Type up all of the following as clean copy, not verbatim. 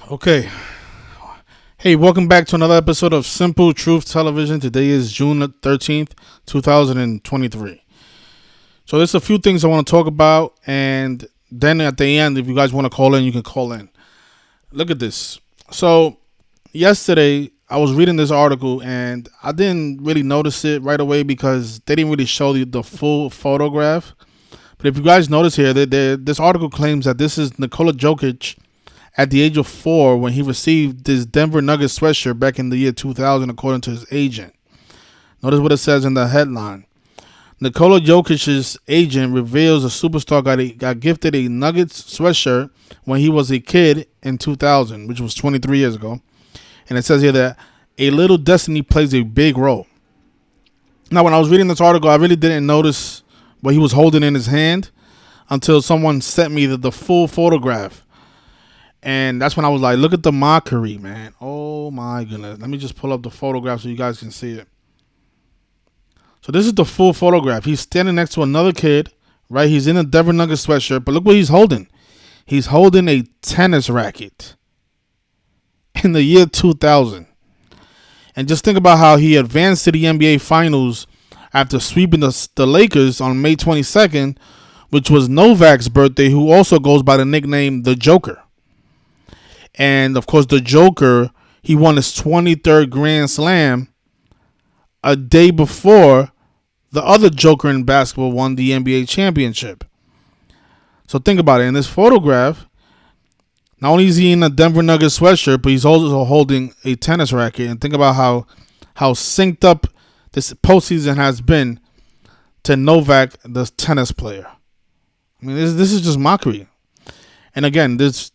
Okay. Hey, welcome back to another episode of Simple Truth Television. Today is June 13th, 2023. So there's a few things I want to talk about, and then at the end, if you guys want to call in, you can call in. Look at this. So yesterday, I was reading this article, and I didn't really notice it right away because they didn't really show the full photograph. But if you guys notice here, this article claims that this is Nikola Jokic at the age of 4 when he received this Denver Nuggets sweatshirt back in the year 2000, according to his agent. Notice what it says in the headline. Nikola Jokic's agent reveals a superstar got gifted a Nuggets sweatshirt when he was a kid in 2000, which was 23 years ago. And it says here that a little destiny plays a big role. Now, when I was reading this article, I really didn't notice what he was holding in his hand until someone sent me the full photograph. And that's when I was like, look at the mockery, man. Oh, my goodness. Let me just pull up the photograph so you guys can see it. So this is the full photograph. He's standing next to another kid, right? He's in a Denver Nuggets sweatshirt. But look what he's holding. He's holding a tennis racket in the year 2000. And just think about how he advanced to the NBA Finals after sweeping the Lakers on May 22nd, which was Novak's birthday, who also goes by the nickname The Joker. And, of course, the Joker, he won his 23rd Grand Slam a day before the other Joker in basketball won the NBA championship. So think about it. In this photograph, not only is he in a Denver Nuggets sweatshirt, but he's also holding a tennis racket. And think about how synced up this postseason has been to Novak, the tennis player. I mean, this is just mockery. And again, this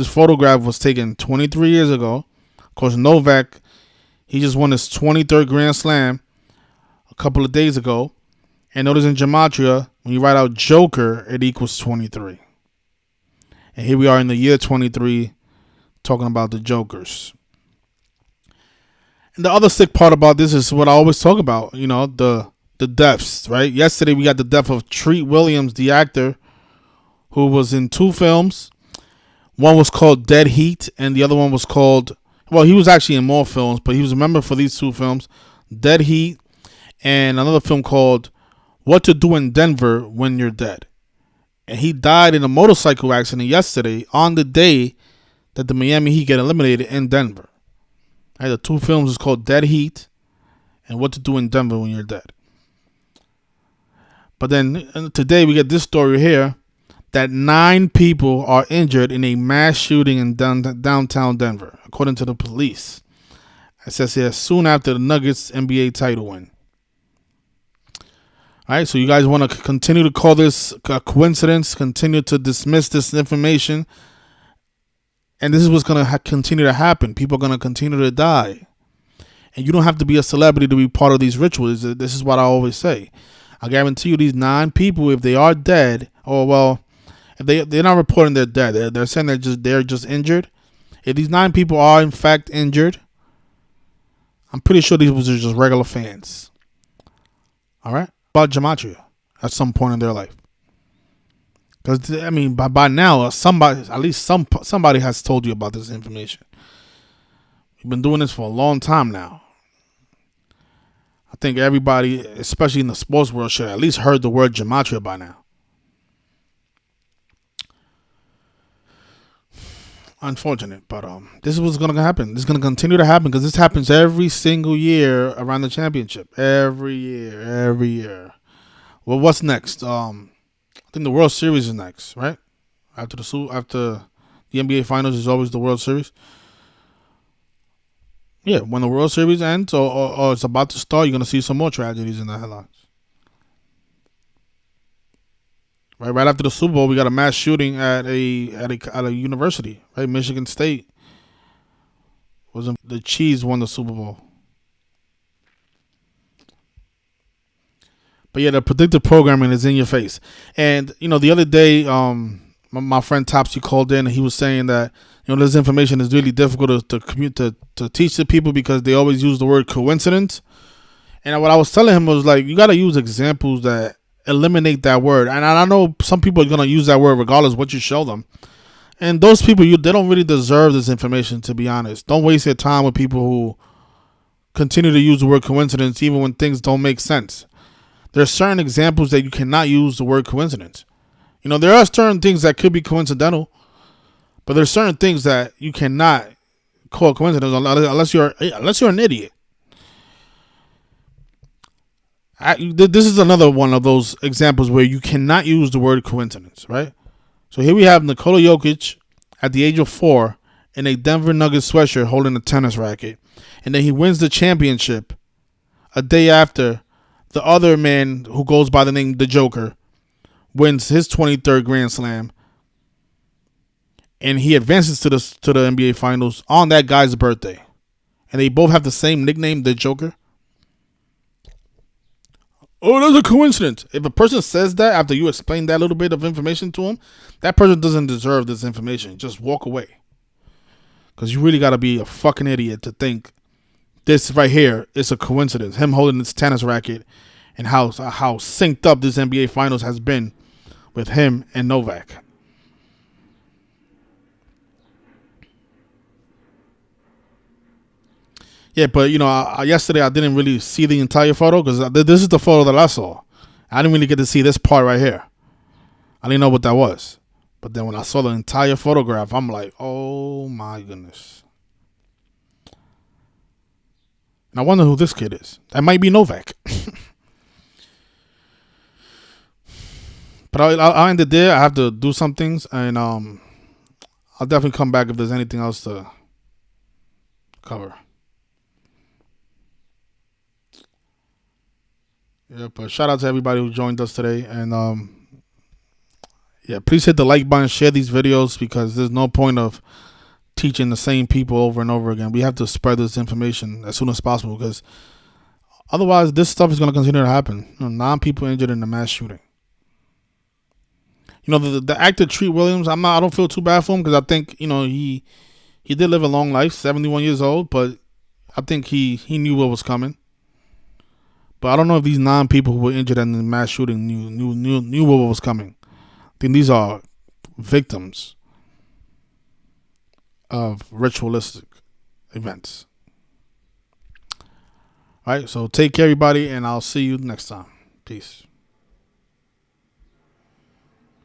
photograph was taken 23 years ago. Of course, Novak, he just won his 23rd Grand Slam a couple of days ago. And notice in gematria, when you write out Joker, it equals 23. And here we are in the year 23 talking about the Jokers. And the other sick part about this is what I always talk about, you know, the deaths, right? Yesterday we got the death of Treat Williams, the actor, who was in 2 films. One was called Dead Heat, and the other one was called, well, he was actually in more films, but he was remembered for these 2 films, Dead Heat, and another film called What to Do in Denver When You're Dead. And he died in a motorcycle accident yesterday on the day that the Miami Heat get eliminated in Denver. Right, the 2 films is called Dead Heat and What to Do in Denver When You're Dead. But then today we get this story here that 9 people are injured in a mass shooting in downtown Denver, according to the police. It says here, soon after the Nuggets NBA title win. All right, so you guys want to continue to call this a coincidence, continue to dismiss this information, and this is what's going to continue to happen. People are going to continue to die. And you don't have to be a celebrity to be part of these rituals. This is what I always say. I guarantee you these 9 people, if they are dead, or well, if they're not reporting they're dead, they're saying they're just injured. If these 9 people are in fact injured, I'm pretty sure these was just regular fans. All right, about gematria at some point in their life, because I mean by now somebody has told you about this information. We've been doing this for a long time now. I think everybody, especially in the sports world, should at least heard the word gematria by now. Unfortunate, but this is what's going to happen. This is going to continue to happen because this happens every single year around the championship. Every year. Well, what's next? I think the World Series is next, right? After the NBA Finals is always the World Series. Yeah, when the World Series ends or it's about to start, you're going to see some more tragedies in the headlines. Right after the Super Bowl, we got a mass shooting at a university, right? Michigan State the Chiefs won the Super Bowl. But yeah, the predictive programming is in your face. And you know, the other day, my friend Topsy called in and he was saying that this information is really difficult to teach the people because they always use the word coincidence. And what I was telling him was like, you got to use examples that eliminate that word. And I know some people are going to use that word regardless of what you show them. And those people, they don't really deserve this information, to be honest. Don't waste your time with people who continue to use the word coincidence even when things don't make sense. There are certain examples that you cannot use the word coincidence. There are certain things that could be coincidental, but there's certain things that you cannot call coincidence unless you're an idiot. This is another one of those examples where you cannot use the word coincidence, right? So here we have Nikola Jokic at the age of 4 in a Denver Nuggets sweatshirt holding a tennis racket. And then he wins the championship a day after the other man who goes by the name The Joker wins his 23rd Grand Slam. And he advances to the NBA Finals on that guy's birthday. And they both have the same nickname, The Joker. Oh, that's a coincidence. If a person says that after you explain that little bit of information to him, that person doesn't deserve this information. Just walk away. Because you really got to be a fucking idiot to think this right here is a coincidence. Him holding this tennis racket and how synced up this NBA Finals has been with him and Novak. Yeah, but yesterday I didn't really see the entire photo because this is the photo that I saw. I didn't really get to see this part right here. I didn't know what that was. But then when I saw the entire photograph, I'm like, oh my goodness. And I wonder who this kid is. That might be Novak. But I'll end it there. I have to do some things. And I'll definitely come back if there's anything else to cover. Yeah, but shout out to everybody who joined us today. And please hit the like button, share these videos because there's no point of teaching the same people over and over again. We have to spread this information as soon as possible because otherwise this stuff is going to continue to happen. 9 people injured in a mass shooting. The actor Treat Williams, I don't feel too bad for him because I think, he did live a long life, 71 years old, but I think he knew what was coming. But I don't know if these 9 people who were injured in the mass shooting knew what was coming. I think these are victims of ritualistic events. All right, so take care, everybody, and I'll see you next time. Peace.